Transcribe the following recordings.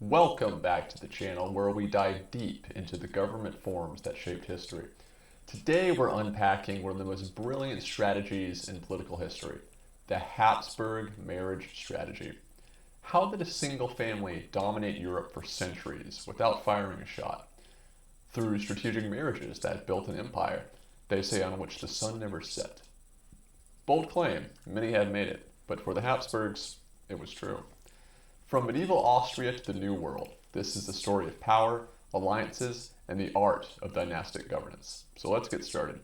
Welcome back to the channel where we dive deep into the government forms that shaped history. Today we're unpacking one of the most brilliant strategies in political history, the Habsburg marriage strategy. How did a single family dominate Europe for centuries without firing a shot? Through strategic marriages that built an empire, they say, on which the sun never set. Bold claim, many have made it, but for the Habsburgs, it was true. From medieval Austria to the New World, this is the story of power, alliances, and the art of dynastic governance. So let's get started.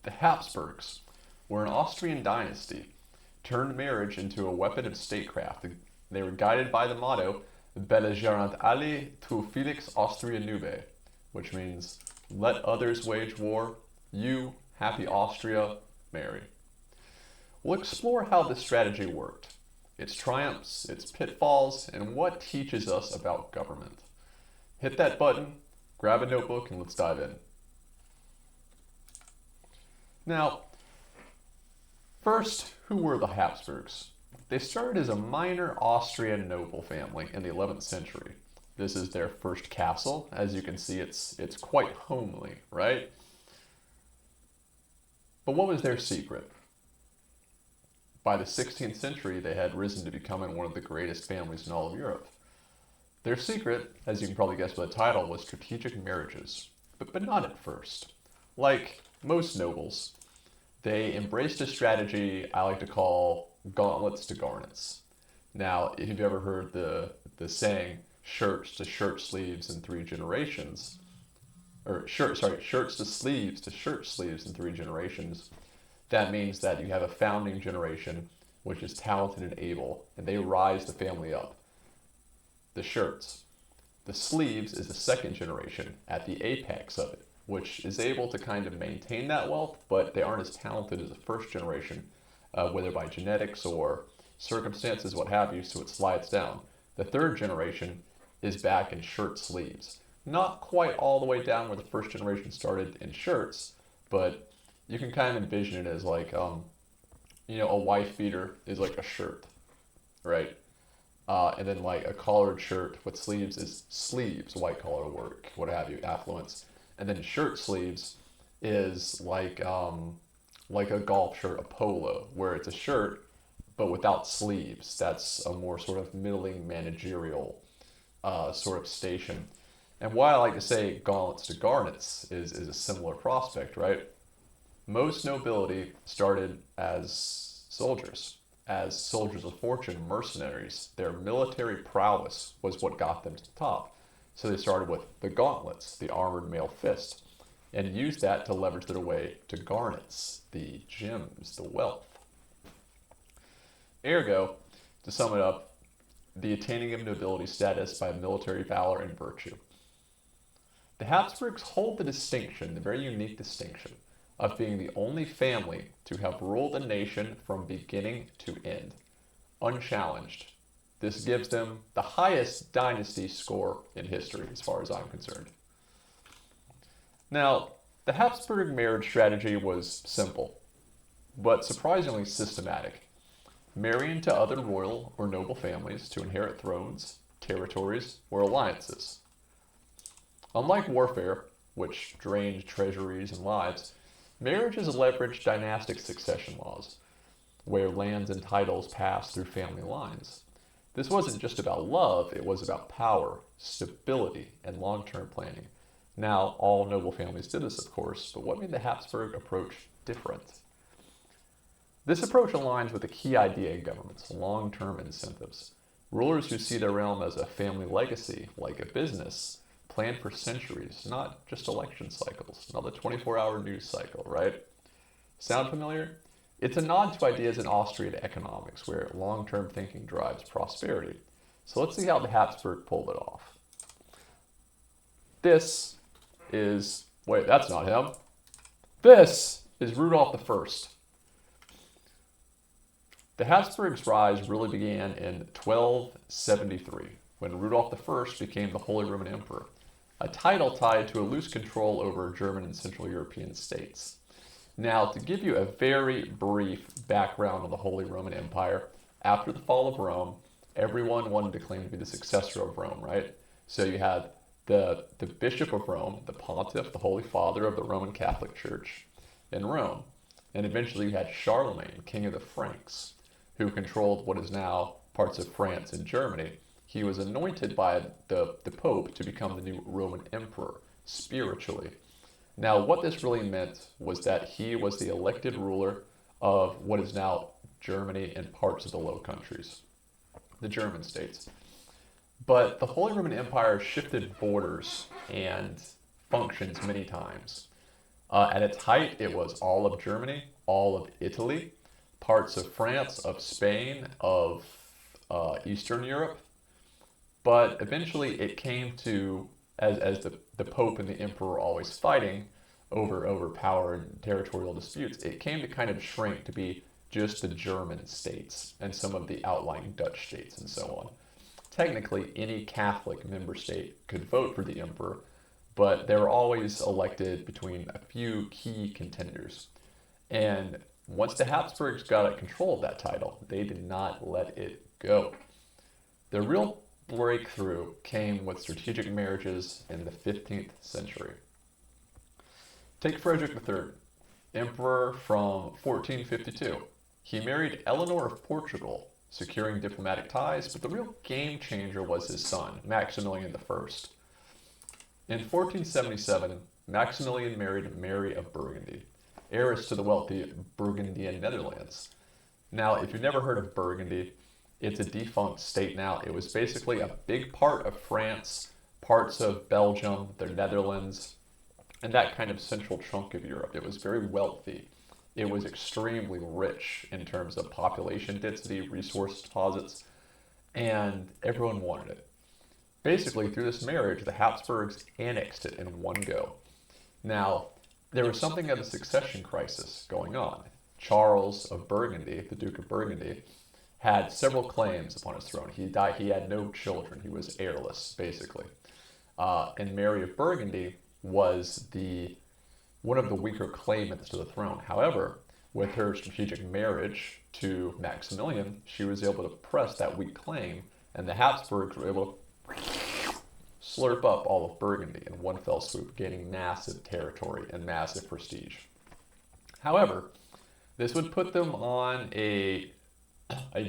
The Habsburgs were an Austrian dynasty, turned marriage into a weapon of statecraft. They were guided by the motto, Belligerant alle tu felix Austria nube, which means, let others wage war, you, happy Austria, marry. We'll explore how this strategy worked, its triumphs, its pitfalls, and what teaches us about government. Hit that button, grab a notebook, and let's dive in. Now, first, who were the Habsburgs? They started as a minor Austrian noble family in the 11th century. This is their first castle. As you can see, it's quite homely, right? But what was their secret? By the 16th century, they had risen to becoming one of the greatest families in all of Europe. Their secret, as you can probably guess by the title, was strategic marriages, but not at first. Like most nobles, they embraced a strategy I like to call gauntlets to garnets. Now, if you've ever heard the saying, shirts to shirt sleeves in 3 generations, or shirts to shirt sleeves in 3 generations, that means that you have a founding generation which is talented and able, and they rise the family up. The shirts. The sleeves is the second generation at the apex of it, which is able to kind of maintain that wealth, but they aren't as talented as the first generation, whether by genetics or circumstances, what have you, so it slides down. The third generation is back in shirt sleeves. Not quite all the way down where the first generation started in shirts, but you can kind of envision it as like, a wife beater is like a shirt, right? And then like a collared shirt with sleeves is sleeves, white collar work, what have you, affluence. And then shirt sleeves is like a golf shirt, a polo, where it's a shirt but without sleeves. That's a more sort of middling managerial sort of station. And why I like to say gauntlets to garnets is a similar prospect, right? Most nobility started as soldiers of fortune, mercenaries. Their military prowess was what got them to the top. So they started with the gauntlets, the armored male fist, and used that to leverage their way to garnets, the gems, the wealth. Ergo, to sum it up, the attaining of nobility status by military valor and virtue. The Habsburgs hold the distinction, the very unique distinction, of being the only family to have ruled a nation from beginning to end, unchallenged. This gives them the highest dynasty score in history, as far as I'm concerned. Now, the Habsburg marriage strategy was simple, but surprisingly systematic. Marry into other royal or noble families to inherit thrones, territories, or alliances. Unlike warfare, which drained treasuries and lives, marriages leveraged dynastic succession laws, where lands and titles passed through family lines. This wasn't just about love, it was about power, stability, and long-term planning. Now, all noble families did this, of course, but what made the Habsburg approach different? This approach aligns with a key idea in governments, long-term incentives. Rulers who see their realm as a family legacy, like a business, plan for centuries, not just election cycles, not the 24-hour news cycle, right? Sound familiar? It's a nod to ideas in Austrian economics, where long-term thinking drives prosperity. So let's see how the Habsburg pulled it off. This is, wait, that's not him. This is Rudolf I. The Habsburgs' rise really began in 1273, when Rudolf I became the Holy Roman Emperor, a title tied to a loose control over German and Central European states. Now, to give you a very brief background on the Holy Roman Empire, after the fall of Rome, everyone wanted to claim to be the successor of Rome, right? So you had the Bishop of Rome, the Pontiff, the Holy Father of the Roman Catholic Church in Rome. And eventually you had Charlemagne, King of the Franks, who controlled what is now parts of France and Germany. He was anointed by the Pope to become the new Roman Emperor, spiritually. Now, what this really meant was that he was the elected ruler of what is now Germany and parts of the Low Countries, the German states. But the Holy Roman Empire shifted borders and functions many times. At its height, it was all of Germany, all of Italy, parts of France, of Spain, of Eastern Europe. But eventually it came to, as the Pope and the Emperor were always fighting over power and territorial disputes, it came to kind of shrink to be just the German states and some of the outlying Dutch states and so on. Technically, any Catholic member state could vote for the emperor, but they were always elected between a few key contenders. And once the Habsburgs got control of that title, they did not let it go. The real breakthrough came with strategic marriages in the 15th century. Take Frederick III, emperor from 1452. He married Eleanor of Portugal, securing diplomatic ties, but the real game changer was his son, Maximilian I. In 1477, Maximilian married Mary of Burgundy, heiress to the wealthy Burgundian Netherlands. Now, if you've never heard of Burgundy, it's a defunct state now. It was basically a big part of France, parts of Belgium, the Netherlands, and that kind of central chunk of Europe. It was very wealthy. It was extremely rich in terms of population density, resource deposits, and everyone wanted it. Basically, through this marriage, the Habsburgs annexed it in one go. Now, there was something of a succession crisis going on. Charles of Burgundy, the Duke of Burgundy, had several claims upon his throne. He died. He had no children. He was heirless, basically. And Mary of Burgundy was one of the weaker claimants to the throne. However, with her strategic marriage to Maximilian, she was able to press that weak claim, and the Habsburgs were able to slurp up all of Burgundy in one fell swoop, gaining massive territory and massive prestige. However, this would put them on a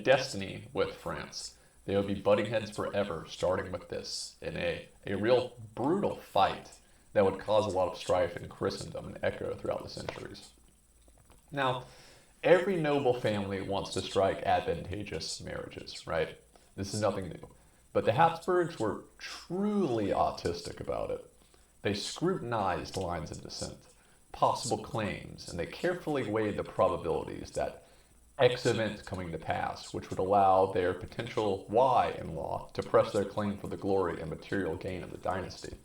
destiny with France. They would be butting heads forever, starting with this, in a real brutal fight that would cause a lot of strife in Christendom and echo throughout the centuries. Now, every noble family wants to strike advantageous marriages, right? This is nothing new. But the Habsburgs were truly autistic about it. They scrutinized lines of descent, possible claims, and they carefully weighed the probabilities that X event coming to pass, which would allow their potential Y-in-law to press their claim for the glory and material gain of the dynasty.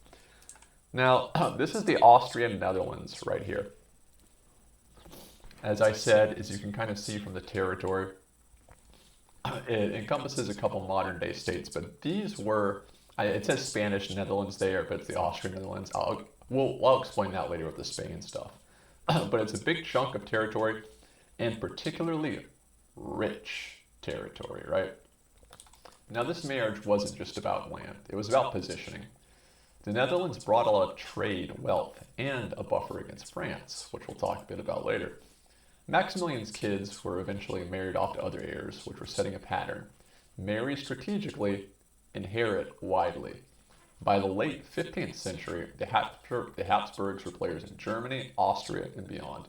Now, this is the Austrian Netherlands right here. As I said, as you can kind of see from the territory, it encompasses a couple modern day states, but these were, it says Spanish Netherlands there, but it's the Austrian Netherlands. I'll explain that later with the Spain stuff. But it's a big chunk of territory, and particularly rich territory, right? Now, this marriage wasn't just about land. It was about positioning. The Netherlands brought a lot of trade, wealth, and a buffer against France, which we'll talk a bit about later. Maximilian's kids were eventually married off to other heirs, which were setting a pattern. Marry strategically, inherit widely. By the late 15th century, the Habsburgs were players in Germany, Austria, and beyond.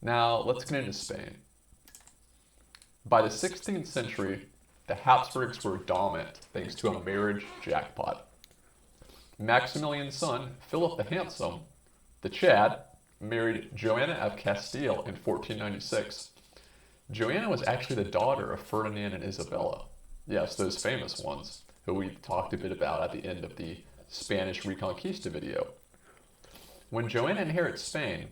Now, let's get into Spain. By the 16th century, the Habsburgs were dominant thanks to a marriage jackpot. Maximilian's son, Philip the Handsome, the Chad, married Joanna of Castile in 1496. Joanna was actually the daughter of Ferdinand and Isabella. Yes, those famous ones, who we talked a bit about at the end of the Spanish Reconquista video. When Joanna inherits Spain,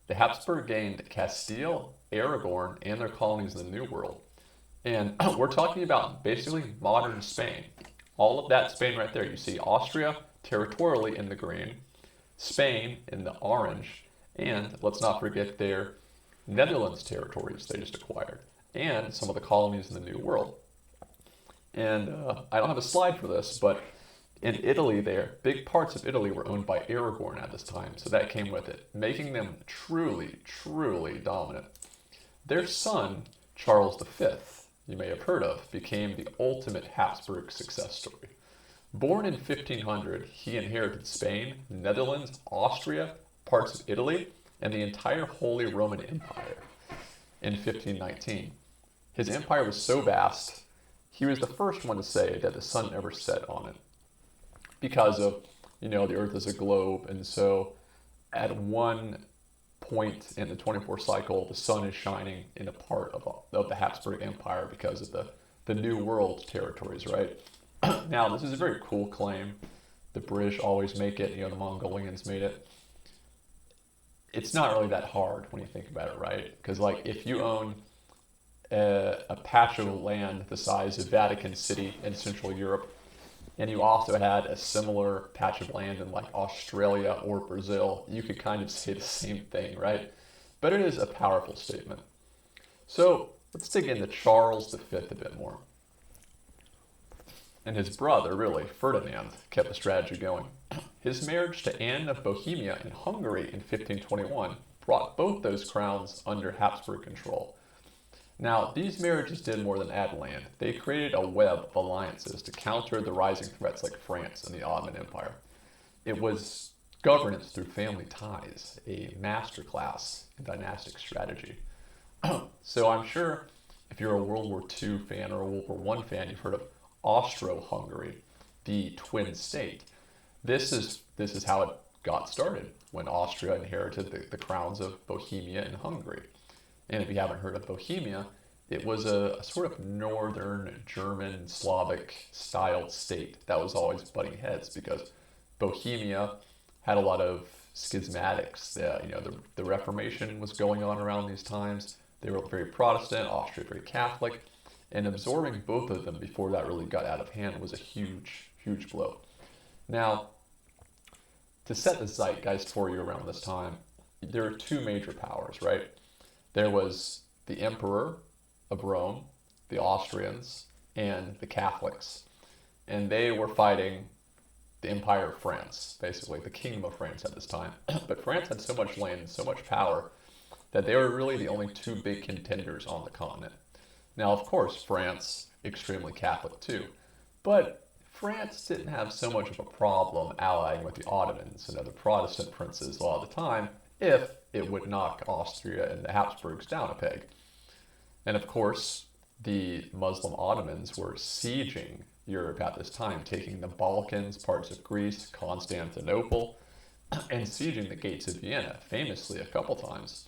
the Habsburg gained Castile, Aragon, and their colonies in the New World. And we're talking about basically modern Spain. All of that Spain right there. You see Austria territorially in the green, Spain in the orange, and let's not forget their Netherlands territories they just acquired, and some of the colonies in the New World. And I don't have a slide for this, but in Italy there, big parts of Italy were owned by Aragorn at this time, so that came with it, making them truly, truly dominant. Their son, Charles V, you may have heard of, became the ultimate Habsburg success story. Born in 1500, he inherited Spain, Netherlands, Austria, parts of Italy, and the entire Holy Roman Empire in 1519. His empire was so vast, he was the first one to say that the sun never set on it because of, the earth is a globe, and so at one point in the 24 cycle, the sun is shining in a part of the Habsburg Empire because of the New World territories, right? Now, this is a very cool claim. The British always make it, the Mongolians made it. It's not really that hard when you think about it, right? Because, like, if you own a patch of land the size of Vatican City in Central Europe, and you also had a similar patch of land in, like, Australia or Brazil, you could kind of say the same thing, right? But it is a powerful statement. So, let's dig into Charles V a bit more. And his brother, really, Ferdinand, kept the strategy going. His marriage to Anne of Bohemia in Hungary in 1521 brought both those crowns under Habsburg control. Now, these marriages did more than add land. They created a web of alliances to counter the rising threats like France and the Ottoman Empire. It was governance through family ties, a masterclass in dynastic strategy. So I'm sure if you're a World War II fan or a World War I fan, you've heard of AustriaHungary, the twin state. This is how it got started, when Austria inherited the crowns of Bohemia and Hungary. And if you haven't heard of Bohemia, it was a sort of northern German Slavic styled state that was always butting heads because Bohemia had a lot of schismatics. The Reformation was going on around these times. They were very Protestant, Austria very Catholic, and absorbing both of them before that really got out of hand was a huge, huge blow. Now, to set the zeitgeist for you around this time, there are two major powers, right? There was the Emperor of Rome, the Austrians, and the Catholics. And they were fighting the Empire of France, basically, the Kingdom of France at this time. But France had so much land and so much power that they were really the only two big contenders on the continent. Now, of course, France, extremely Catholic too. But France didn't have so much of a problem allying with the Ottomans and other Protestant princes a lot of the time if it would knock Austria and the Habsburgs down a peg. And of course, the Muslim Ottomans were sieging Europe at this time, taking the Balkans, parts of Greece, Constantinople, and sieging the gates of Vienna, famously a couple times.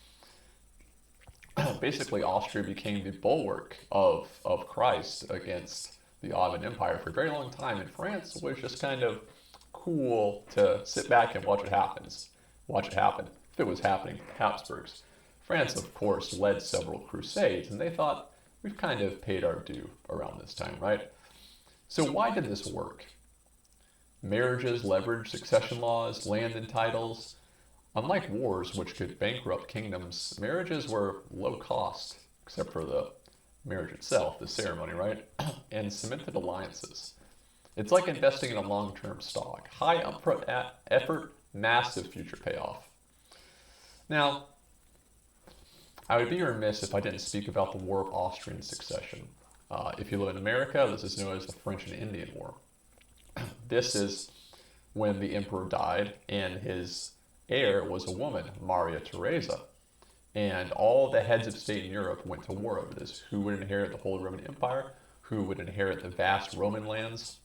Basically, Austria became the bulwark of Christ against the Ottoman Empire for a very long time, and France was just kind of cool to sit back and watch it happen. If it was happening to the Habsburgs. France, of course, led several crusades, and they thought, we've kind of paid our due around this time, right? So why did this work? Marriages leveraged succession laws, land and titles. Unlike wars, which could bankrupt kingdoms, marriages were low cost, except for the marriage itself, the ceremony, right? And cemented alliances. It's like investing in a long-term stock. High upfront effort, massive future payoff. Now, I would be remiss if I didn't speak about the War of Austrian Succession. If you live in America, this is known as the French and Indian War. This is when the emperor died and his heir was a woman, Maria Theresa. And all the heads of state in Europe went to war over this. Who would inherit the Holy Roman Empire? Who would inherit the vast Roman lands?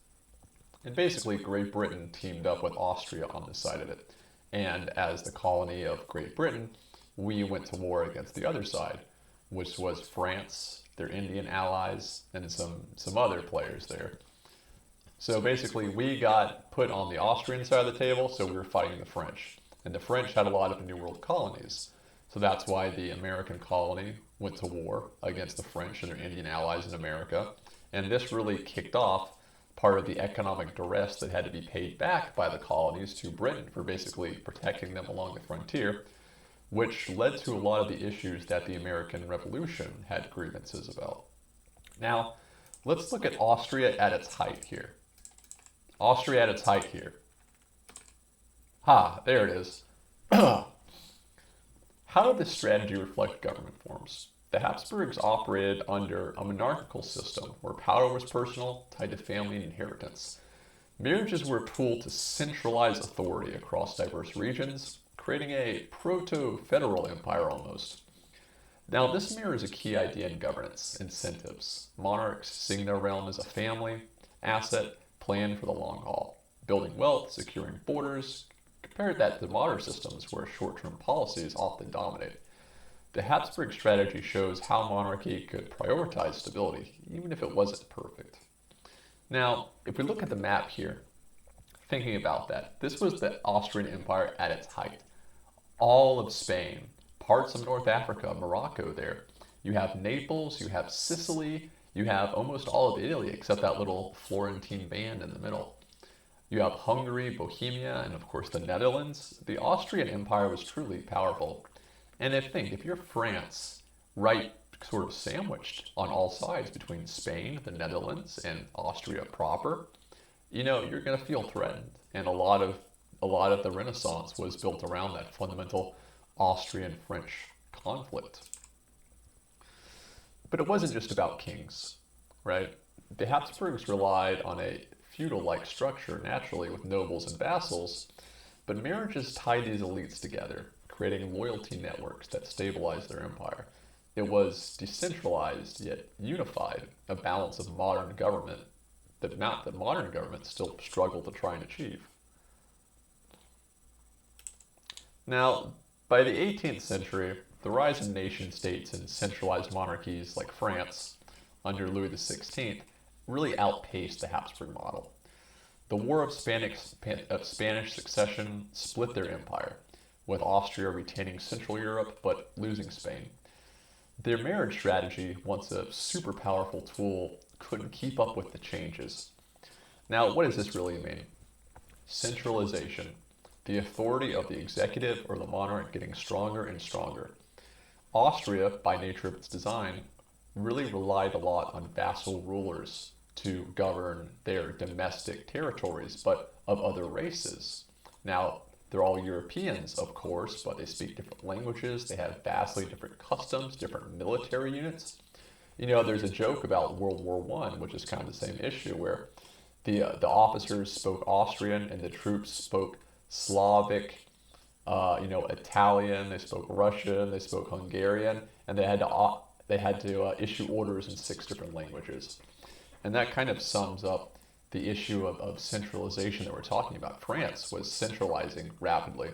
And basically, Great Britain teamed up with Austria on this side of it. And as the colony of Great Britain, we went to war against the other side, which was France, their Indian allies, and some other players there. So basically, we got put on the Austrian side of the table, so we were fighting the French. And the French had a lot of New World colonies. So that's why the American colony went to war against the French and their Indian allies in America. And this really kicked off part of the economic duress that had to be paid back by the colonies to Britain for basically protecting them along the frontier, which led to a lot of the issues that the American Revolution had grievances about. Now, Let's look at Austria at its height here. Austria at its height here. There it is. How did this strategy reflect government forms? The Habsburgs operated under a monarchical system where power was personal, tied to family and inheritance. Marriages were a tool to centralize authority across diverse regions, creating a proto-federal empire almost. Now, this mirrors a key idea in governance: incentives. Monarchs seeing their realm as a family asset, planned for the long haul, building wealth, securing borders. Compare that to modern systems where short-term policies often dominate. The Habsburg strategy shows how monarchy could prioritize stability, even if it wasn't perfect. Now, if we look at the map here, thinking about that, this was the Austrian Empire at its height. All of Spain, parts of North Africa, Morocco there. You have Naples, you have Sicily, you have almost all of Italy except that little Florentine band in the middle. You have Hungary, Bohemia, and of course the Netherlands. The Austrian Empire was truly powerful. And if you're France, right sort of sandwiched on all sides between Spain, the Netherlands, and Austria proper, you're going to feel threatened. And a lot of the Renaissance was built around that fundamental Austrian-French conflict. But it wasn't just about kings, right? The Habsburgs relied on a feudal-like structure naturally with nobles and vassals, but marriages tied these elites together, creating loyalty networks that stabilized their empire. It was decentralized yet unified, a balance of modern government that modern governments still struggle to try and achieve. Now, by the 18th century, the rise of nation-states and centralized monarchies like France under Louis XVI really outpaced the Habsburg model. The War of Spanish Succession split their empire, with Austria retaining Central Europe but losing Spain. Their marriage strategy, once a super powerful tool, couldn't keep up with the changes. Now, what does this really mean? Centralization, the authority of the executive or the monarch getting stronger and stronger. Austria, by nature of its design, really relied a lot on vassal rulers to govern their domestic territories, but of other races. Now, they're all Europeans, of course, but they speak different languages, they have vastly different customs, different military units. There's a joke about World War I, which is kind of the same issue, where the officers spoke Austrian and the troops spoke Slavic, Italian, they spoke Russian, they spoke Hungarian, and they had to issue orders in 6 different languages. And that kind of sums up the issue of centralization that we're talking about. France was centralizing rapidly.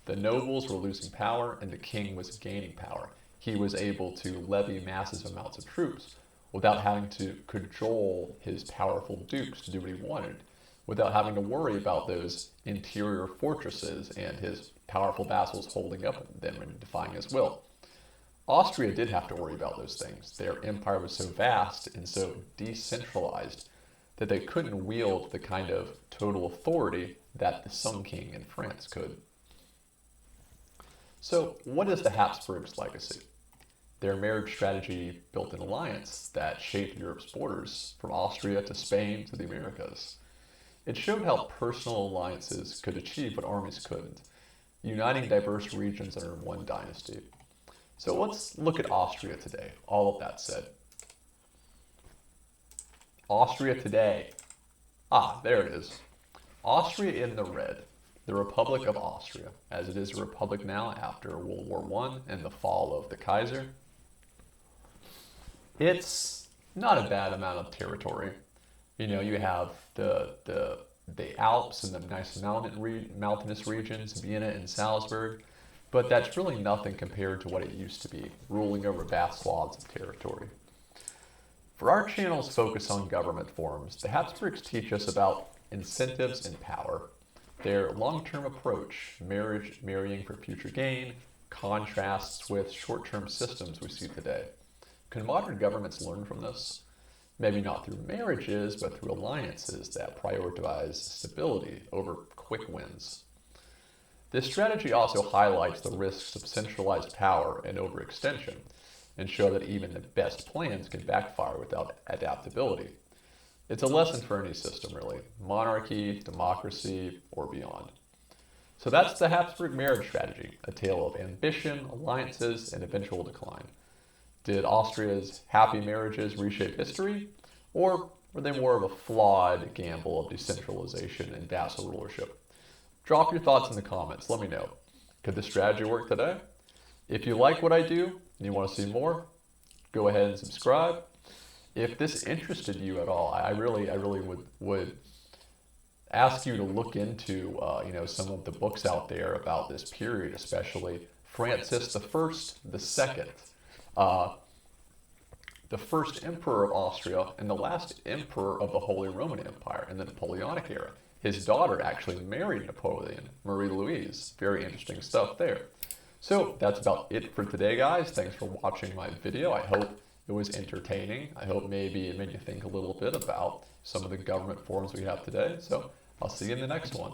The nobles were losing power and the king was gaining power. He was able to levy massive amounts of troops without having to cajole his powerful dukes to do what he wanted, without having to worry about those interior fortresses and his powerful vassals holding up them and defying his will. Austria did have to worry about those things. Their empire was so vast and so decentralized that they couldn't wield the kind of total authority that the Sun King in France could. So, what is the Habsburgs' legacy? Their marriage strategy built an alliance that shaped Europe's borders, from Austria to Spain to the Americas. It showed how personal alliances could achieve what armies couldn't, uniting diverse regions under one dynasty. So let's look at Austria today, all of that said. Austria today. There it is. Austria in the red. The Republic of Austria, as it is a republic now after World War I and the fall of the Kaiser. It's not a bad amount of territory. You have the Alps and the nice mountainous regions, Vienna and Salzburg, but that's really nothing compared to what it used to be, ruling over vast swaths of territory. For our channel's focus on government forms, the Habsburgs teach us about incentives and power, their long-term approach, marrying for future gain, contrasts with short-term systems we see today. Can modern governments learn from this? Maybe not through marriages, but through alliances that prioritize stability over quick wins. This strategy also highlights the risks of centralized power and overextension. and show that even the best plans can backfire without adaptability. It's a lesson for any system, really, monarchy, democracy, or beyond. So that's the Habsburg marriage strategy, a tale of ambition, alliances, and eventual decline. Did Austria's happy marriages reshape history, or were they more of a flawed gamble of decentralization and vassal rulership? Drop your thoughts in the comments, let me know. Could this strategy work today? If you like what I do and you want to see more, go ahead and subscribe. If this interested you at all, I really would ask you to look into some of the books out there about this period, especially Francis I, the first emperor of Austria and the last emperor of the Holy Roman Empire in the Napoleonic era. His daughter actually married Napoleon, Marie-Louise. Very interesting stuff there. So that's about it for today, guys. Thanks for watching my video. I hope it was entertaining. I hope maybe it made you think a little bit about some of the government forms we have today. So I'll see you in the next one.